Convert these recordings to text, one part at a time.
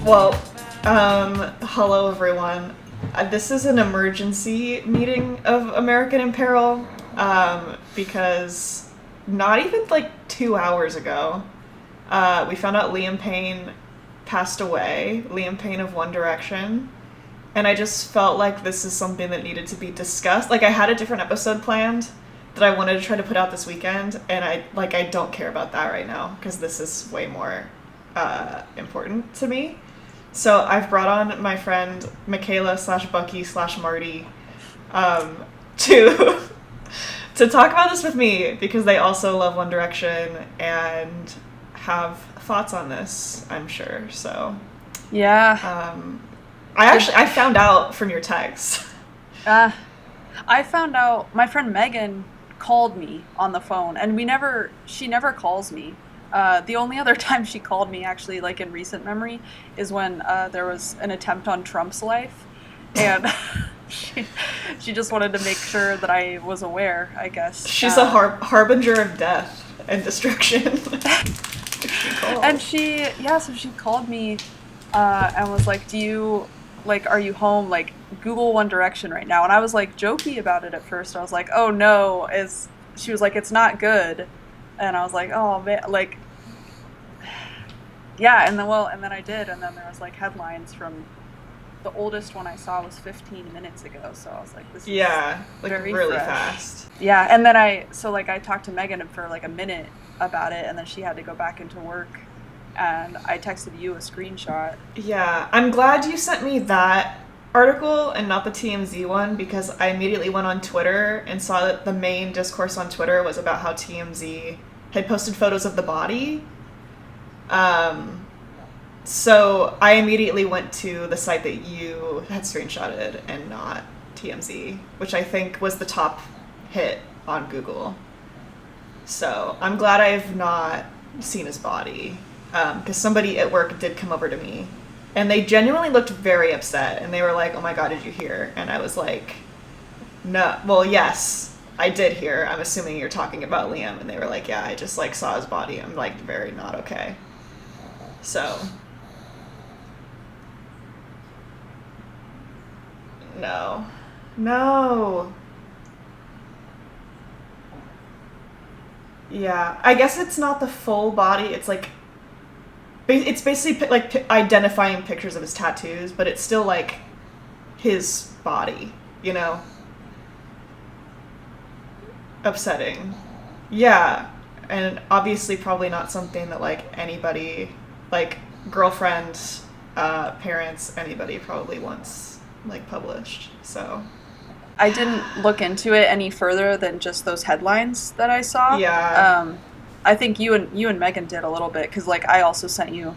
Well, hello everyone. This is an emergency meeting of American in Peril, because not even like 2 hours ago, we found out Liam Payne passed away, Liam Payne of One Direction, and I just felt like this is something that needed to be discussed. Like, I had a different episode planned that I wanted to try to put out this weekend, and I don't care about that right now, because this is way more important to me. So I've brought on my friend Mikayla /Bucky/Marty to to talk about this with me, because they also love One Direction and have thoughts on this, I'm sure. So yeah, I found out from your text. I found out my friend Megan called me on the phone, and she never calls me. The only other time she called me, actually, like in recent memory, is when there was an attempt on Trump's life, and she just wanted to make sure that I was aware, I guess. She's a harbinger of death and destruction. And so she called me and was like, are you home? Like, Google One Direction right now. And I was like jokey about it at first. I was like, oh no, she was like, it's not good. And I was like, oh man, like, yeah. And then I did. And then there was like headlines from the oldest one I saw was 15 minutes ago. So I was like, this is like very really fresh. fast. Yeah. And then I talked to Megan for like a minute about it, and then she had to go back into work. And I texted you a screenshot. Yeah, I'm glad you sent me that article and not the TMZ one, because I immediately went on Twitter and saw that the main discourse on Twitter was about how TMZ had posted photos of the body. So I immediately went to the site that you had screenshotted and not TMZ, which I think was the top hit on Google. So I'm glad I've not seen his body. Because somebody at work did come over to me, and they genuinely looked very upset, and they were like, oh my god, did you hear? And I was like, no, well, yes, I did hear. I'm assuming you're talking about Liam. And they were like, yeah, I just like saw his body. I'm like very not okay. So no. Yeah, I guess it's not the full body. It's like, it's basically like identifying pictures of his tattoos, but it's still like his body, you know? Upsetting. Yeah, and obviously probably not something that like anybody, like girlfriends, parents, anybody probably wants like published, so. I didn't look into it any further than just those headlines that I saw. Yeah. I think you and Megan did a little bit, because like I also sent you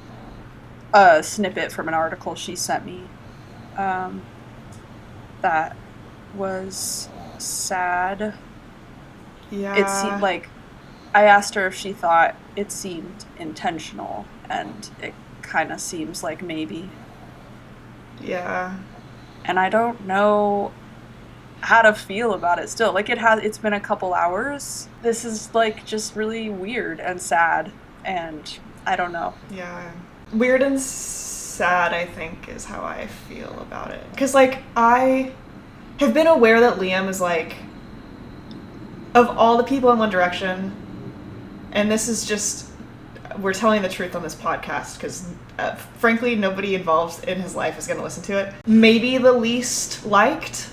a snippet from an article she sent me that was sad. Yeah. It seemed like, I asked her if she thought it seemed intentional, and it kind of seems like maybe. Yeah. And I don't know how to feel about it still. Like, it's been a couple hours. This is like just really weird and sad, and I don't know. Yeah. Weird and sad, I think, is how I feel about it. Because like, I have been aware that Liam is like, of all the people in One Direction, and this is just, we're telling the truth on this podcast, because frankly nobody involved in his life is going to listen to it, maybe the least liked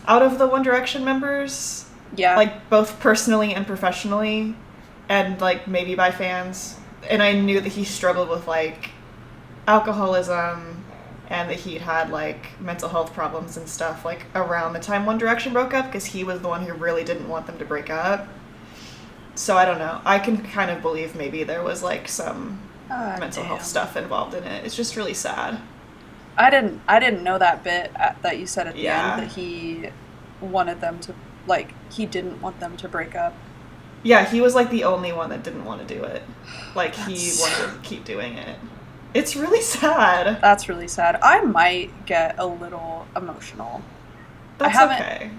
out of the One Direction members. Yeah. Like, both personally and professionally, and like maybe by fans. And I knew that he struggled with like alcoholism, and that he'd had like mental health problems and stuff like around the time One Direction broke up, because he was the one who really didn't want them to break up. So I don't know. I can kind of believe maybe there was like some mental health stuff involved in it. It's just really sad. I didn't know that bit that you said at the Yeah. end, that he wanted them to, like, he didn't want them to break up. Yeah, he was like the only one that didn't want to do it. Like, he wanted to keep doing it. It's really sad. That's really sad. I might get a little emotional. That's okay.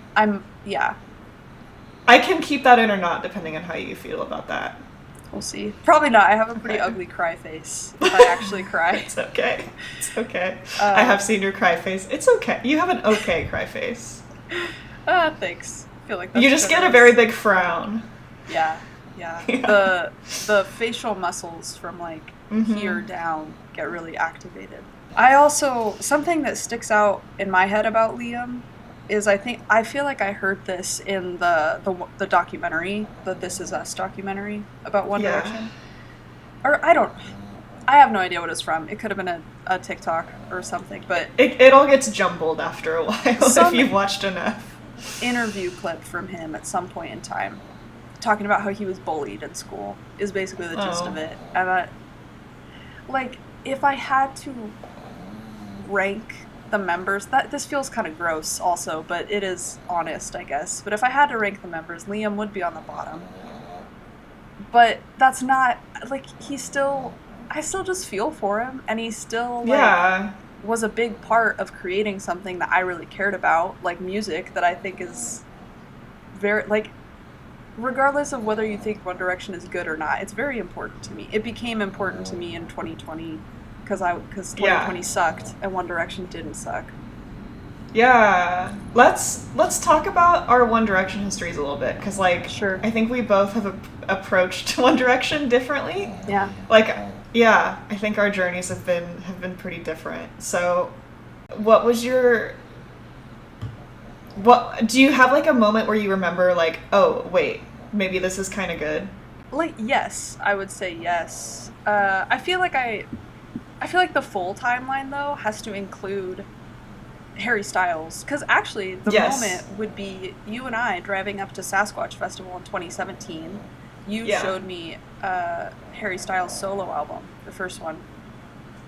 Yeah. I can keep that in or not, depending on how you feel about that. We'll see. Probably not. I have a pretty ugly cry face. If I actually cry. It's okay. It's okay. I have seen your cry face. It's okay. You have an okay cry face. Thanks. I feel like that's you just get a very big frown. Yeah. The facial muscles from like here down get really activated. I also, something that sticks out in my head about Liam is I feel like I heard this in the documentary, the This Is Us documentary about One Direction. Or I have no idea what it's from. It could have been a TikTok or something, but it all gets jumbled after a while if you've watched enough. Interview clip from him at some point in time talking about how he was bullied in school is basically the gist of it. And like, if I had to rank the members, that this feels kind of gross also, but it is honest, I guess. But if I had to rank the members, Liam would be on the bottom. But that's not, like, I still just feel for him, and he still, like, was a big part of creating something that I really cared about, like music, that I think is very, like, regardless of whether you think One Direction is good or not, it's very important to me. It became important to me in 2020 because 2020 sucked and One Direction didn't suck. Yeah, let's talk about our One Direction histories a little bit, because like, sure. I think we both have approached One Direction differently. Yeah. Like, yeah, I think our journeys have been pretty different. So, what do you have like a moment where you remember like, oh wait, maybe this is kind of good? Like, yes, I would say yes. I feel like the full timeline though has to include Harry Styles, because actually the moment would be you and I driving up to Sasquatch Festival in 2017. You showed me Harry Styles' solo album, the first one.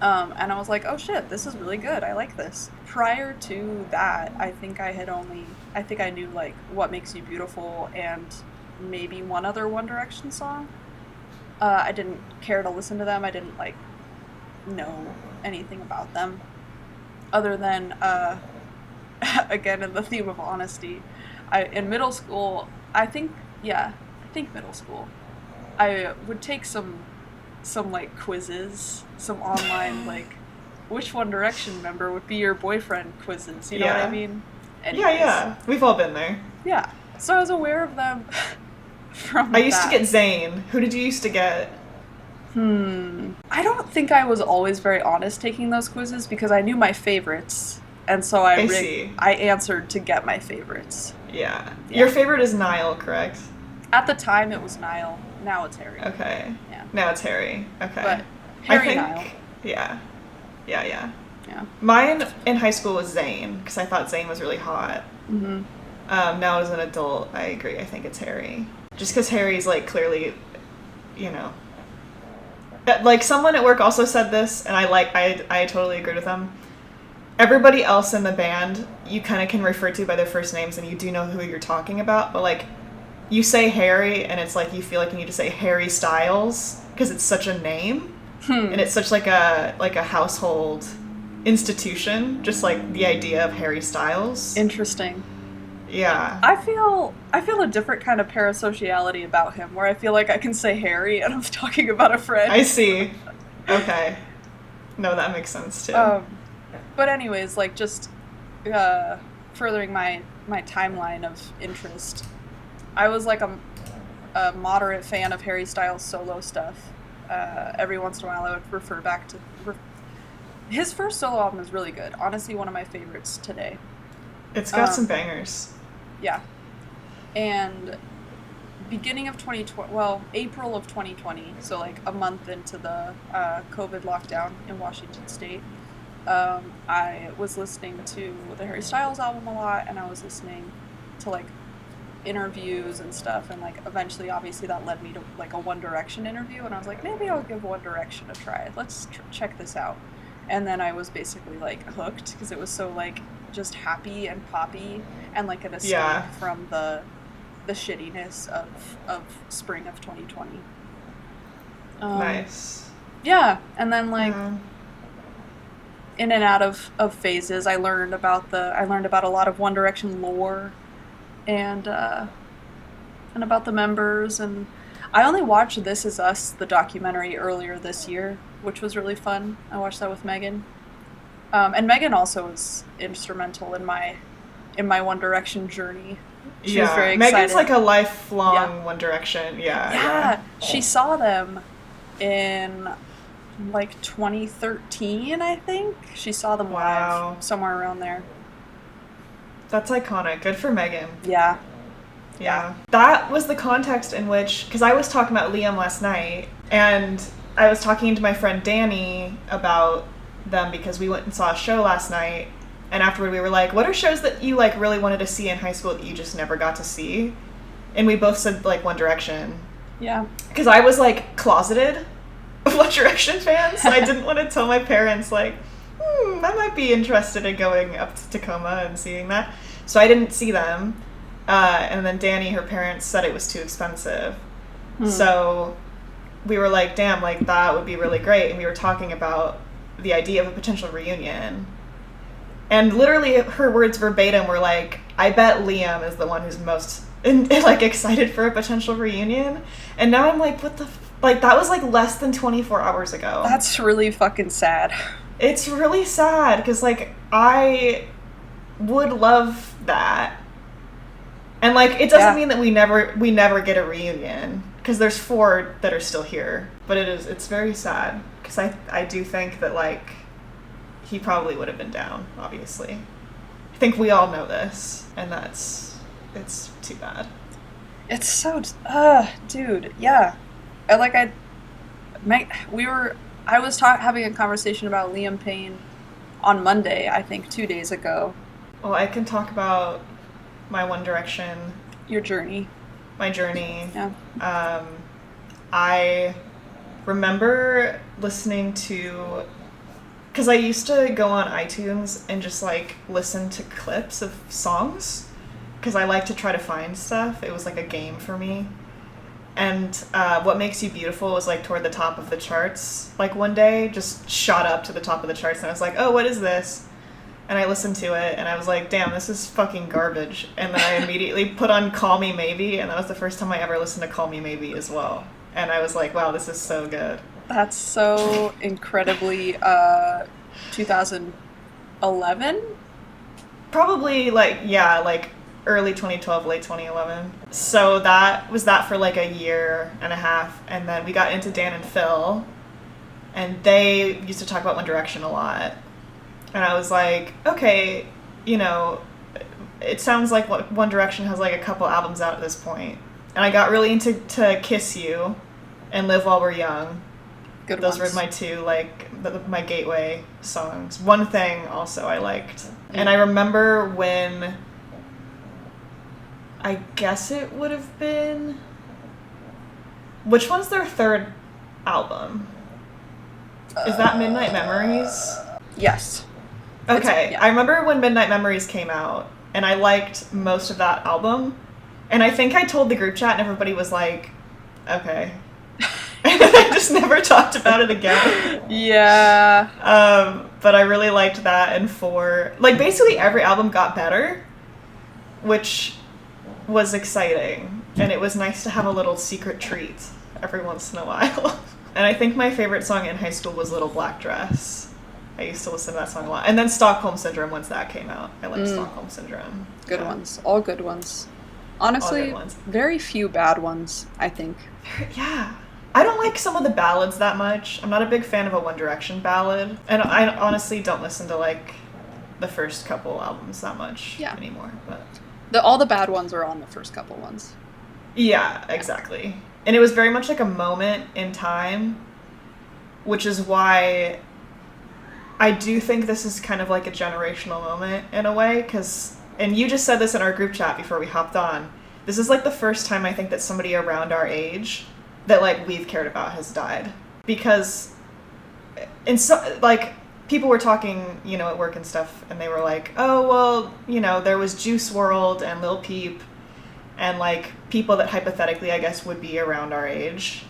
And I was like, oh shit, this is really good. I like this. Prior to that, I think I knew like What Makes You Beautiful and maybe one other One Direction song. I didn't care to listen to them. I didn't like know anything about them. Other than, again, in the theme of honesty, in middle school, I think middle school, I would take some like quizzes, some online like which One Direction member would be your boyfriend quizzes, you know what I mean? Anyways. Yeah, we've all been there. Yeah, so I was aware of them from I used to get Zayn. Who did you used to get? I don't think I was always very honest taking those quizzes because I knew my favorites, and so I answered to get my favorites. Yeah. Your favorite is Niall, correct? At the time, it was Niall. Now it's Harry. Okay. Yeah. Now it's Harry. Okay. But Harry, Niall. Yeah. Yeah. Mine in high school was Zayn, because I thought Zayn was really hot. Mm-hmm. Now as an adult, I agree. I think it's Harry. Just because Harry's, like, clearly, you know... Like, someone at work also said this, and I totally agreed with them. Everybody else in the band, you kind of can refer to by their first names, and you do know who you're talking about, but, like, you say Harry, and it's like you feel like you need to say Harry Styles, because it's such a name, and it's such like a household institution, just like the idea of Harry Styles. Interesting. Yeah. I feel a different kind of parasociality about him, where I feel like I can say Harry and I'm talking about a friend. I see. Okay. No, that makes sense too. But anyways, like, just furthering my timeline of interest, I was like a moderate fan of Harry Styles' solo stuff. Every once in a while I would refer back to... His first solo album is really good. Honestly, one of my favorites today. It's got some bangers. Yeah. And beginning of 2020... Well, April of 2020, so like a month into the COVID lockdown in Washington State, I was listening to the Harry Styles album a lot, and I was listening to like interviews and stuff, and like eventually obviously that led me to like a One Direction interview, and I was like, maybe I'll give One Direction a try. Let's check this out. And then I was basically like hooked because it was so like just happy and poppy and like an escape from the shittiness of spring of 2020. Nice. Yeah, and then like in and out of phases, I learned about a lot of One Direction lore and about the members, and I only watched This Is Us, the documentary, earlier this year, which was really fun. I watched that with Megan. And Megan also was instrumental in my One Direction journey. She was very excited. Megan's like a lifelong One Direction. Yeah. She saw them in like 2013, I think. She saw them live somewhere around there. That's iconic. Good for Megan. Yeah. That was the context in which, because I was talking about Liam last night, and I was talking to my friend Danny about them because we went and saw a show last night, and afterward we were like, what are shows that you like really wanted to see in high school that you just never got to see? And we both said like One Direction. Yeah. Because I was like closeted One Direction fan, so I didn't want to tell my parents like, I might be interested in going up to Tacoma and seeing that. So I didn't see them. And then Danny, her parents, said it was too expensive. So we were like, damn, like that would be really great. And we were talking about the idea of a potential reunion. And literally her words verbatim were like, I bet Liam is the one who's most like excited for a potential reunion. And now I'm like, what the like that was like less than 24 hours ago. That's really fucking sad. It's really sad because like I would love that. And like it doesn't mean that we never get a reunion, because there's 4 that are still here, but it's very sad because I do think that like he probably would have been down, obviously. I think we all know this, and it's too bad. It's so dude, yeah. I was having a conversation about Liam Payne on Monday, I think 2 days ago. Well, I can talk about my One Direction. Your journey. My journey. Yeah. I remember listening to, because I used to go on iTunes and just like listen to clips of songs, because I like to try to find stuff. It was like a game for me. And What Makes You Beautiful was like toward the top of the charts. Like one day just shot up to the top of the charts, and I was like, oh, what is this? And I listened to it, and I was like, damn, this is fucking garbage. And then I immediately put on Call Me Maybe, and that was the first time I ever listened to Call Me Maybe as well. And I was like, wow, this is so good. That's so incredibly 2011? Probably, like early 2012, late 2011. So that was that for like a year and a half, and then we got into Dan and Phil, and they used to talk about One Direction a lot. And I was like, okay, you know, it sounds like One Direction has like a couple albums out at this point. And I got really into Kiss You and Live While We're Young. Good Those ones. were my 2, like, my gateway songs. One Thing also I liked. And I remember when, I guess it would have been, which one's their 3rd album? Is that Midnight Memories? Yes. Okay, I remember when Midnight Memories came out, and I liked most of that album, and I think I told the group chat, and everybody was like, okay. And I just never talked about it again. Yeah. But I really liked that, and like, basically every album got better, which was exciting, and it was nice to have a little secret treat every once in a while. And I think my favorite song in high school was Little Black Dress. I used to listen to that song a lot. And then Stockholm Syndrome, once that came out. I liked Stockholm Syndrome. Good ones. All good ones. Honestly, good ones. Very few bad ones, I think. Yeah. I don't like some of the ballads that much. I'm not a big fan of a One Direction ballad. And I honestly don't listen to, like, the first couple albums that much anymore. But All the bad ones are on the first couple ones. Yeah, exactly. And it was very much like a moment in time, which is why I do think this is kind of like a generational moment in a way, and you just said this in our group chat before we hopped on, this is like the first time I think that somebody around our age that like we've cared about has died. Because, and so, like, people were talking, you know, at work and stuff, and they were like, oh, well, you know, there was Juice WRLD and Lil Peep, and like people that hypothetically, I guess, would be around our age.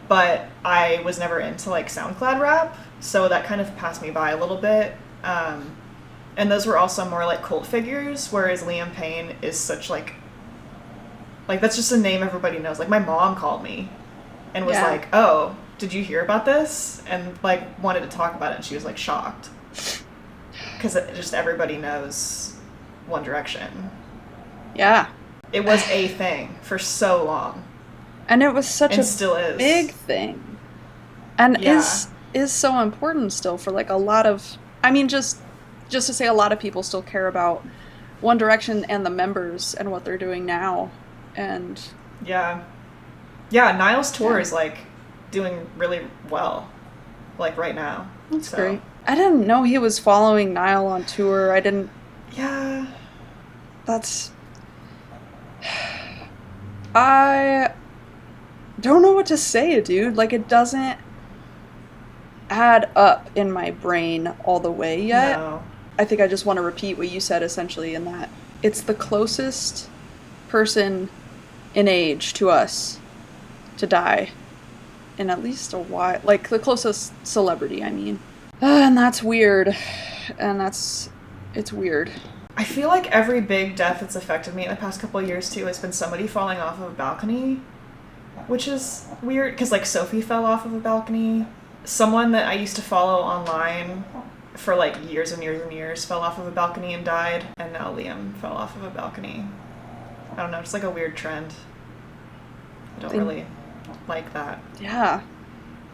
But I was never into like SoundCloud rap, so that kind of passed me by a little bit. And those were also more like cult figures, whereas Liam Payne is such like Like, that's just a name everybody knows. Like, my mom called me and was Yeah. like, oh, did you hear about this? And, like, wanted to talk about it, and she was, like, shocked. Because just everybody knows One Direction. Yeah. It was a thing for so long. And it was such And a still is. big thing. And Yeah. is so important still for like a lot of, I mean, just to say a lot of people still care about One Direction and the members and what they're doing now. And Yeah. Yeah, Niall's tour is, like, doing really well. Like, right now. that's So. great. I didn't know he was following Niall on tour. I didn't. Yeah. That's. I don't know what to say, dude. Like, it doesn't add up in my brain all the way yet. No. I think I just want to repeat what you said, essentially, in that it's the closest person in age to us to die in at least a while. Like, the closest celebrity, I mean. And that's weird. And it's weird. I feel like every big death that's affected me in the past couple of years, too, has been somebody falling off of a balcony, which is weird, because, like, Sophie fell off of a balcony. Someone that I used to follow online for, like, years and years and years fell off of a balcony and died, and now Liam fell off of a balcony. I don't know, it's like a weird trend. I don't really like that. Yeah.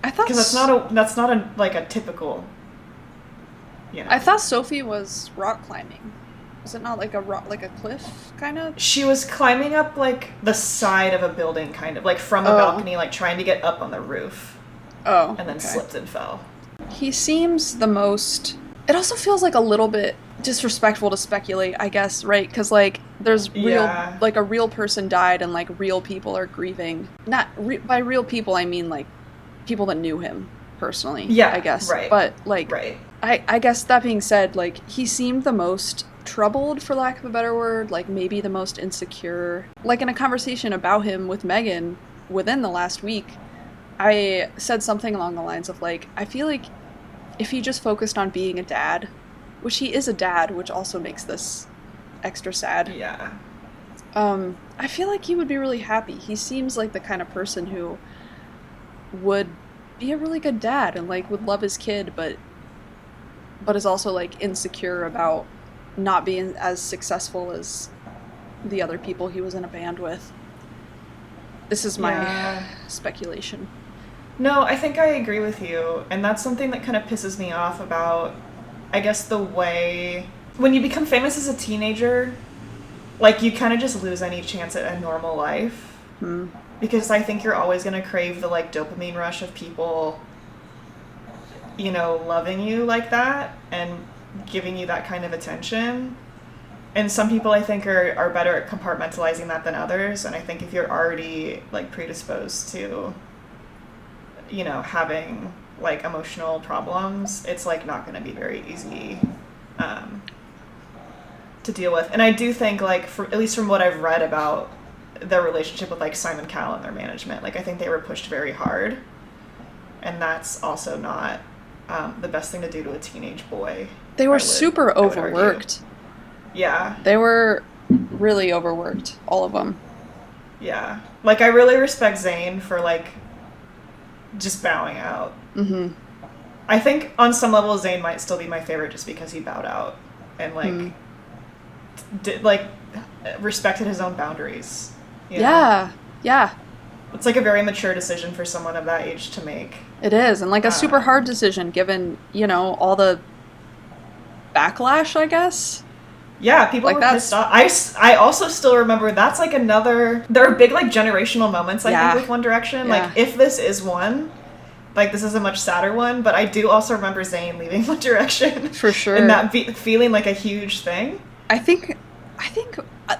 I thought... Because that's not a, like, a typical, you know. I thought Sophie was rock climbing. Was it not like a rock, like a cliff, kind of? She was climbing up, like, the side of a building, kind of, like, from a balcony, like, trying to get up on the roof. Oh, And then slipped and fell. He seems the most... It also feels like a little bit disrespectful to speculate, I guess, right? Because, like, there's real... Yeah. Like, a real person died and, like, real people are grieving. Not... by real people, I mean, like, people that knew him personally, Yeah, I guess. right. But, like... Right. I guess that being said, like, he seemed the most troubled, for lack of a better word, like, maybe the most insecure. Like, in a conversation about him with Megan within the last week, I said something along the lines of, like, I feel like if he just focused on being a dad, which he is a dad, which also makes this extra sad. Yeah. I feel like he would be really happy. He seems like the kind of person who would be a really good dad and, like, would love his kid, but is also, like, insecure about not being as successful as the other people he was in a band with. This is my speculation. No, I think I agree with you. And that's something that kind of pisses me off about, I guess, the way... When you become famous as a teenager, like, you kind of just lose any chance at a normal life. Because I think you're always going to crave the, like, dopamine rush of people, you know, loving you like that and giving you that kind of attention. And some people, I think, are better at compartmentalizing that than others. And I think if you're already, like, predisposed to, you know, having, like, emotional problems, it's, like, not going to be very easy to deal with. And I do think, like, at least from what I've read about their relationship with, like, Simon Cowell and their management, like, I think they were pushed very hard. And that's also not the best thing to do to a teenage boy. They were super overworked. Yeah. They were really overworked, all of them. Yeah. Like, I really respect Zayn for, like, just bowing out. Mm-hmm. I think on some level Zayn might still be my favorite just because he bowed out and, like, respected his own boundaries. You know? Yeah. It's, like, a very mature decision for someone of that age to make. It is, and, like, a super hard decision given, you know, all the backlash, I guess. Yeah, people like, were pissed off. I also still remember that's, like, another... There are big, like, generational moments, I think, with One Direction. Yeah. Like, if this is one, like, this is a much sadder one, but I do also remember Zayn leaving One Direction. For sure. And that feeling like a huge thing. I think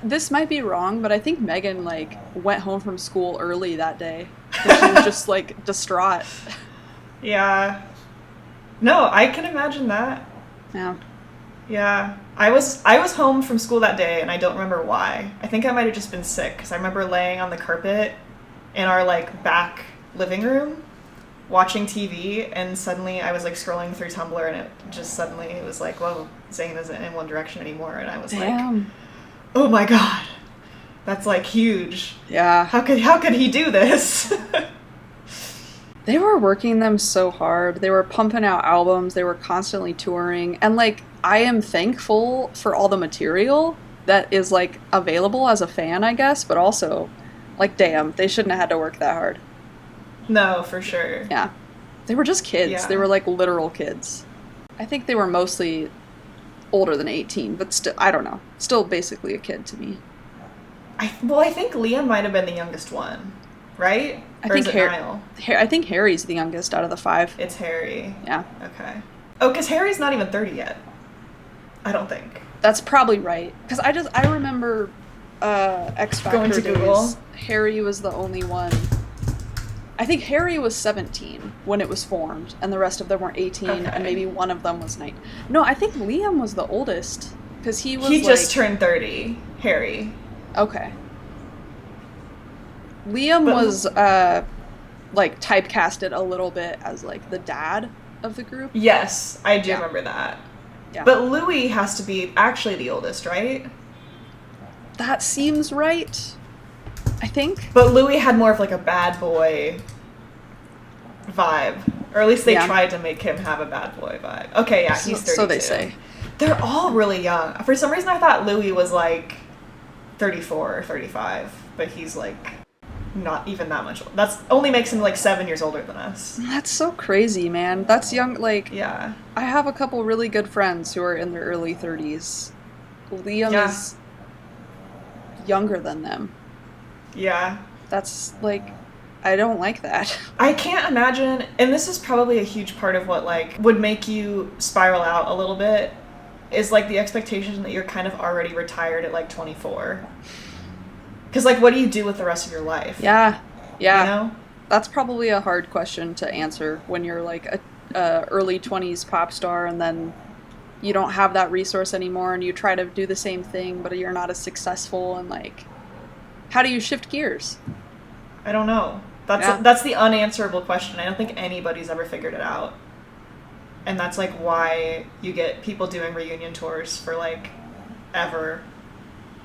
this might be wrong, but I think Megan, like, went home from school early that day. She was just, like, distraught. Yeah. No, I can imagine that. Yeah. Yeah. I was home from school that day, and I don't remember why. I think I might have just been sick, because I remember laying on the carpet in our, like, back living room, watching TV, and suddenly I was, like, scrolling through Tumblr, and it was like, whoa, Zayn isn't in One Direction anymore, and I was like, oh my god. That's like huge. Yeah. How could he do this? They were working them so hard. They were pumping out albums. They were constantly touring. And, like, I am thankful for all the material that is, like, available as a fan, I guess. But also, like, damn, they shouldn't have had to work that hard. No, for sure. Yeah. They were just kids. Yeah. They were, like, literal kids. I think they were mostly older than 18. But still, I don't know. Still basically a kid to me. I think Liam might have been the youngest one. Right? I or think is it Niall? I think Harry's the youngest out of the 5. It's Harry. Yeah. Okay. Oh, because Harry's not even 30 yet. I don't think. That's probably right. Because I remember X Factor Going to days, Google. Harry was the only one. I think Harry was 17 when it was formed, and the rest of them were 18, Okay. and maybe one of them was 9. No, I think Liam was the oldest. Because he just turned 30. Harry. Okay. Liam was, like, typecasted a little bit as, like, the dad of the group. Yes, I do remember that. Yeah. But Louis has to be actually the oldest, right? That seems right, I think. But Louis had more of, like, a bad boy vibe. Or at least they tried to make him have a bad boy vibe. Okay, yeah, he's 32. So they say. They're all really young. For some reason, I thought Louis was, like, 34 or 35. But he's, like... not even that much. That's only makes him like 7 years older than us. That's so crazy, man. That's young. Like, yeah. I have a couple really good friends who are in their early 30s. Liam is younger than them. Yeah. That's like, I don't like that. I can't imagine, and this is probably a huge part of what like would make you spiral out a little bit, is like the expectation that you're kind of already retired at like 24. Because, like, what do you do with the rest of your life? Yeah. You know? That's probably a hard question to answer when you're, like, a early 20s pop star and then you don't have that resource anymore and you try to do the same thing, but you're not as successful and, like, how do you shift gears? I don't know. That's the unanswerable question. I don't think anybody's ever figured it out. And that's, like, why you get people doing reunion tours for, like, ever.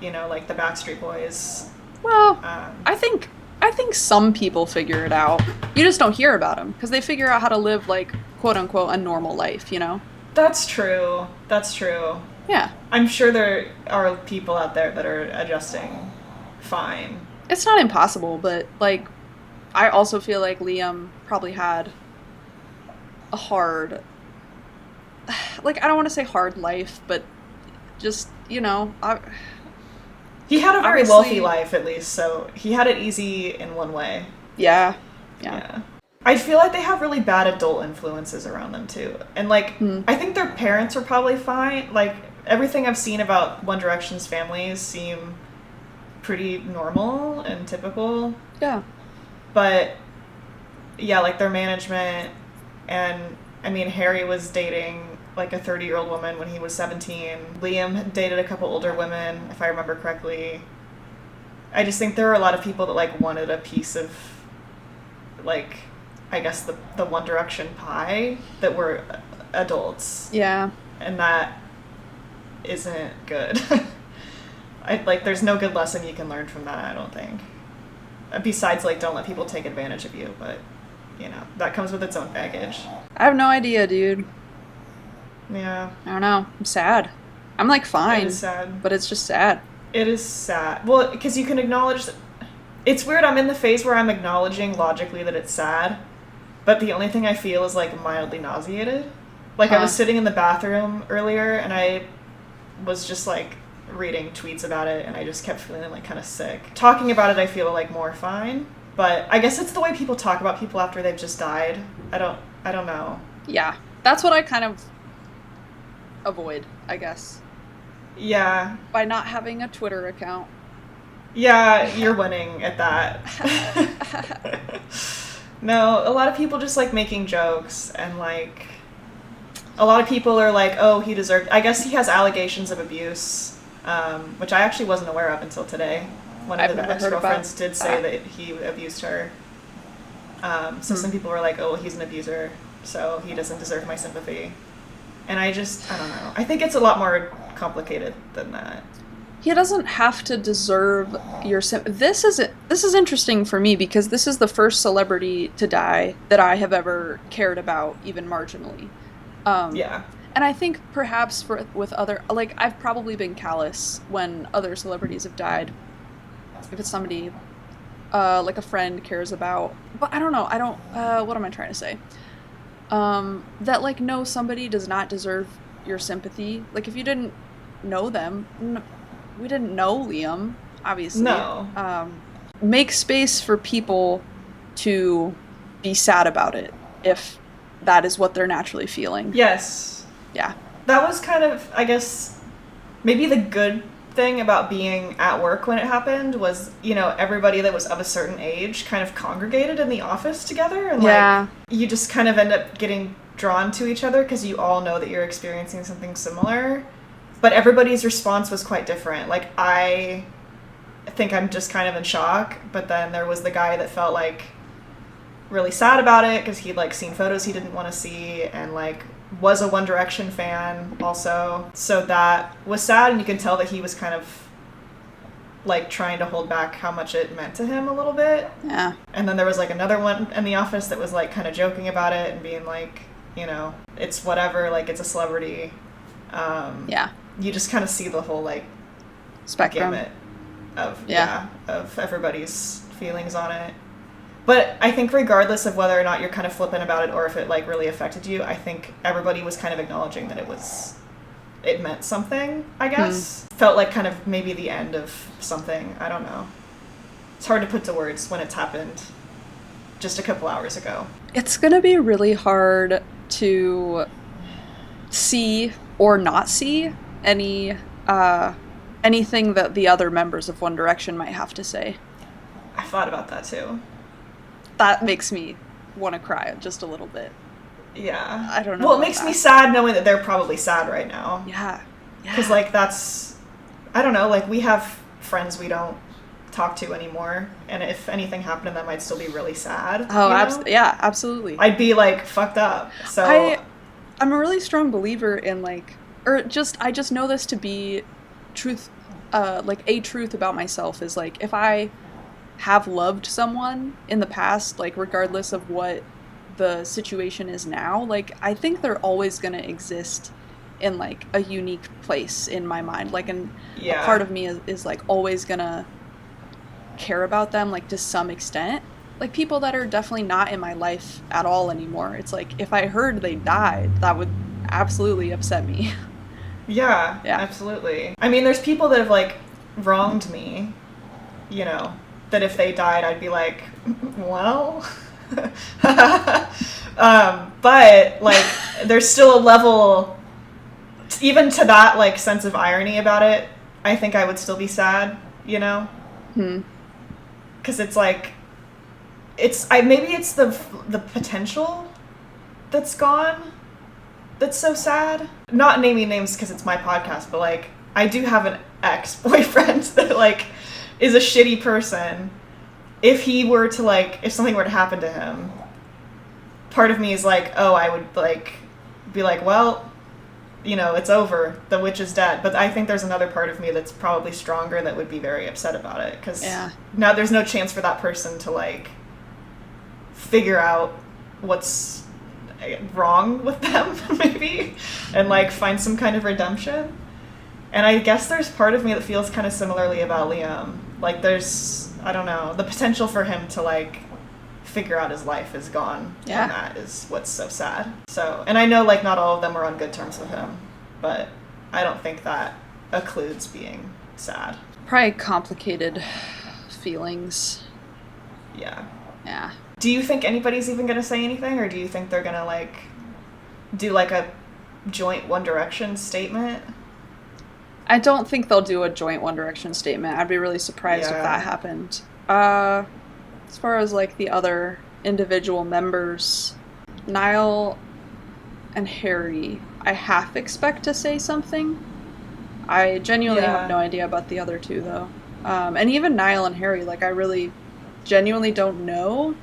You know, like the Backstreet Boys. Well, I think some people figure it out. You just don't hear about them because they figure out how to live like quote unquote a normal life, you know? That's true. That's true. Yeah. I'm sure there are people out there that are adjusting fine. It's not impossible, but like I also feel like Liam probably had a hard, like I don't want to say hard life, but just, you know, he had a very obviously wealthy life, at least, so he had it easy in one way. Yeah. I feel like they have really bad adult influences around them, too. And, like, I think their parents were probably fine. Like, everything I've seen about One Direction's families seem pretty normal and typical. Yeah. But, yeah, like, their management, and, I mean, Harry was dating like a 30-year-old woman when he was 17. Liam dated a couple older women, if I remember correctly. I just think there were a lot of people that like wanted a piece of like, I guess the One Direction pie that were adults. Yeah. And that isn't good. There's no good lesson you can learn from that, I don't think. Besides, like, don't let people take advantage of you, but, you know, that comes with its own baggage. I have no idea, dude. Yeah. I don't know. I'm sad. I'm like fine. It is sad. But it's just sad. It is sad. Well, because you can acknowledge... It's weird, I'm in the phase where I'm acknowledging logically that it's sad, but the only thing I feel is, like, mildly nauseated. Like, I was sitting in the bathroom earlier, and I was just, like, reading tweets about it, and I just kept feeling, like, kind of sick. Talking about it, I feel, like, more fine, but I guess it's the way people talk about people after they've just died. I don't know. Yeah. That's what I kind of avoid, I guess. Yeah. By not having a Twitter account. Yeah, you're winning at that. No, a lot of people just like making jokes, and like a lot of people are like, oh, he deserved... I guess he has allegations of abuse, which I actually wasn't aware of until today. One of the ex-girlfriends did say that he abused her. So some people were like, oh, he's an abuser, so he doesn't deserve my sympathy. And I don't know. I think it's a lot more complicated than that. He doesn't have to deserve your This is interesting for me because this is the first celebrity to die that I have ever cared about, even marginally. Yeah. And I think perhaps with other, like, I've probably been callous when other celebrities have died. If it's somebody, like a friend cares about. But I don't know. What am I trying to say? That, like, no, somebody does not deserve your sympathy. Like, if you didn't know them, we didn't know Liam, obviously. No. Make space for people to be sad about it if that is what they're naturally feeling. Yes. Yeah. That was kind of, I guess, maybe the good thing about being at work when it happened was, you know, everybody that was of a certain age kind of congregated in the office together, and like you just kind of end up getting drawn to each other because you all know that you're experiencing something similar, but everybody's response was quite different. Like, I think I'm just kind of in shock, but then there was the guy that felt like really sad about it because he'd like seen photos he didn't want to see, and like was a One Direction fan also, so that was sad, and you can tell that he was kind of like trying to hold back how much it meant to him a little bit. Yeah. And then there was like another one in the office that was like kind of joking about it and being like, you know, it's whatever, like it's a celebrity. Yeah. You just kind of see the whole like spectrum gamut of of everybody's feelings on it. But I think regardless of whether or not you're kind of flippant about it or if it like really affected you, I think everybody was kind of acknowledging that it meant something, I guess. Felt like kind of maybe the end of something. I don't know. It's hard to put to words when it's happened just a couple hours ago. It's going to be really hard to see or not see anything that the other members of One Direction might have to say. I thought about that too. That makes me want to cry just a little bit. Yeah. I don't know. Well, it makes me sad knowing that they're probably sad right now. Yeah. Because, like, that's... I don't know, like, we have friends we don't talk to anymore, and if anything happened to them, I'd still be really sad. Oh, yeah, absolutely. I'd be, like, fucked up. So I'm a really strong believer in, like... I just know this to be truth, like, a truth about myself is, like, if I have loved someone in the past, like regardless of what the situation is now, like I think they're always going to exist in like a unique place in my mind, like, and a part of me is like always gonna care about them, like to some extent. Like people that are definitely not in my life at all anymore, it's like if I heard they died, that would absolutely upset me. Yeah, absolutely. I mean, there's people that have like wronged me, you know, that if they died, I'd be like, well, but like, there's still a level, even to that like sense of irony about it. I think I would still be sad, you know, because it's like, maybe it's the potential that's gone. That's so sad. Not naming names because it's my podcast, but like, I do have an ex-boyfriend that like is a shitty person. If he were to like, if something were to happen to him, part of me is like, oh, I would like be like, well, you know, it's over. The witch is dead. But I think there's another part of me that's probably stronger that would be very upset about it, because now there's no chance for that person to like figure out what's wrong with them, maybe, and like find some kind of redemption. And I guess there's part of me that feels kind of similarly about Liam. Like there's, I don't know, the potential for him to like figure out his life is gone. Yeah. And that is what's so sad. So, and I know like not all of them are on good terms with him, but I don't think that occludes being sad. Probably complicated feelings. Yeah. Yeah. Do you think anybody's even going to say anything, or do you think they're going to like do like a joint One Direction statement? I don't think they'll do a joint One Direction statement. I'd be really surprised if that happened. As far as like the other individual members, Niall and Harry, I half expect to say something. I genuinely have no idea about the other two though. And even Niall and Harry, like I really genuinely don't know.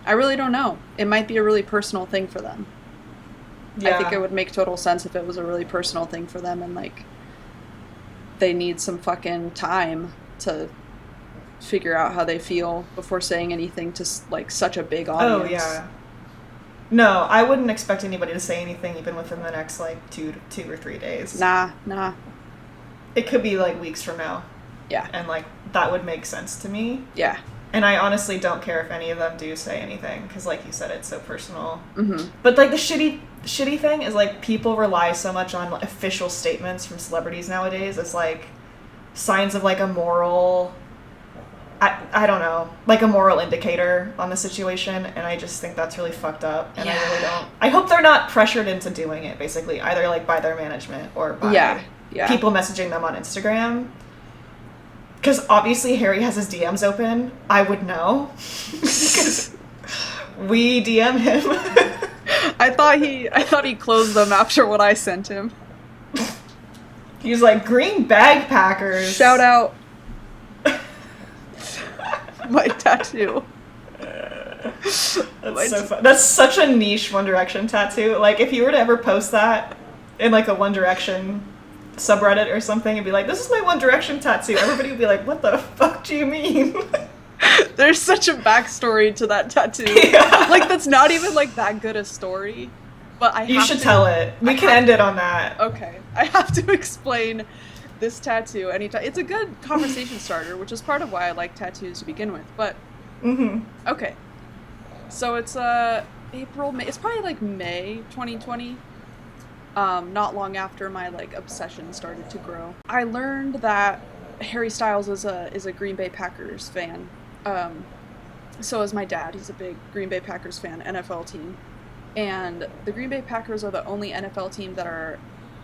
I really don't know. It might be a really personal thing for them. Yeah. I think it would make total sense if it was a really personal thing for them, and like they need some fucking time to figure out how they feel before saying anything to like such a big audience. Oh yeah. No, I wouldn't expect anybody to say anything even within the next like two or 3 days. Nah. It could be like weeks from now. Yeah. And like that would make sense to me. Yeah. And I honestly don't care if any of them do say anything because, like you said, it's so personal. Mm-hmm. But like the shitty thing is like people rely so much on like, official statements from celebrities nowadays as like signs of like a moral. I don't know, like a moral indicator on the situation, and I just think that's really fucked up, and I really don't. I hope they're not pressured into doing it, basically, either like by their management or by people messaging them on Instagram. Because obviously Harry has his DMs open. I would know. Because we DM him. I thought he closed them after what I sent him. He was like, green bag packers. Shout out. My tattoo. That's so fun. That's such a niche One Direction tattoo. Like, if you were to ever post that in like a One Direction subreddit or something and be like, this is my One Direction tattoo, everybody would be like, what the fuck do you mean? There's such a backstory to that tattoo. Yeah. Like, that's not even like that good a story. But you should tell it. We can end it on that. Okay. I have to explain this tattoo anytime. It's a good conversation starter, which is part of why I like tattoos to begin with. But okay, so it's April, May. It's probably like May 2020. Not long after my like obsession started to grow, I learned that Harry Styles is a Green Bay Packers fan. So is my dad. He's a big Green Bay Packers fan, NFL team, and the Green Bay Packers are the only NFL team that are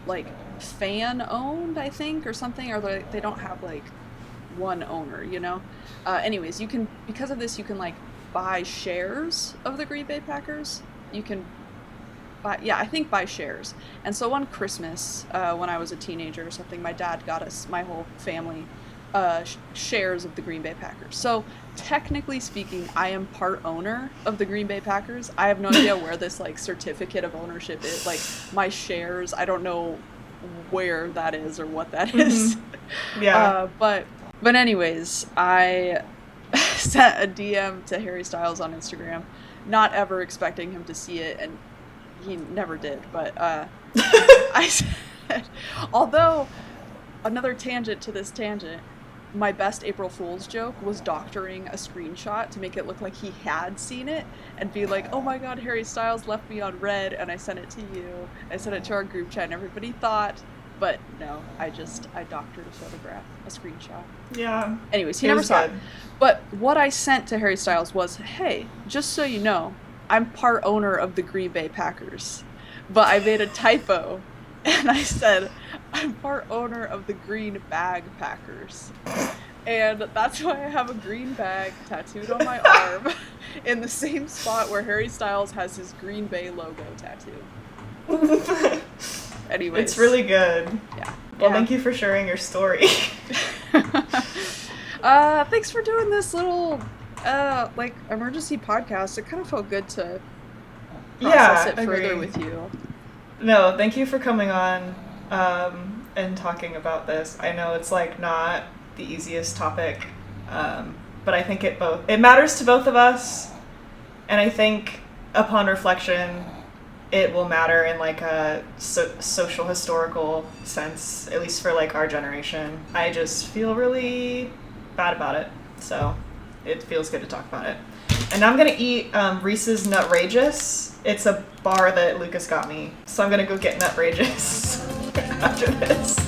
like fan owned, I think, or something, or they don't have like one owner, you know. Anyways, you can, because of this, you can like buy shares of the Green Bay Packers. You can buy, I think buy shares. And so one Christmas, when I was a teenager or something, my dad got us, my whole family, shares of the Green Bay Packers. So technically speaking, I am part owner of the Green Bay Packers. I have no idea where this like certificate of ownership is. Like my shares, I don't know where that is or what that is. Yeah. But anyways, I sent a DM to Harry Styles on Instagram, not ever expecting him to see it, and he never did. But I said, although another tangent to this tangent, my best April Fool's joke was doctoring a screenshot to make it look like he had seen it and be like, oh my god, Harry Styles left me on red, and I sent it to you. I sent it to our group chat and everybody thought, but no, I doctored a photograph, a screenshot. Yeah. Anyways, he never saw it. But what I sent to Harry Styles was, hey, just so you know, I'm part owner of the Green Bay Packers, but I made a typo. And I said, I'm part owner of the Green Bag Packers. And that's why I have a green bag tattooed on my arm in the same spot where Harry Styles has his Green Bay logo tattoo. Anyways. It's really good. Yeah. Well, thank you for sharing your story. Thanks for doing this little, like, emergency podcast. It kind of felt good to process it further with you. No, thank you for coming on and talking about this. I know it's like not the easiest topic, but I think it matters to both of us, and I think upon reflection, it will matter in like a social historical sense, at least for like our generation. I just feel really bad about it, so it feels good to talk about it. And now I'm gonna eat Reese's Nutrageous. It's a bar that Lucas got me, so I'm gonna go get Nutrageous after this.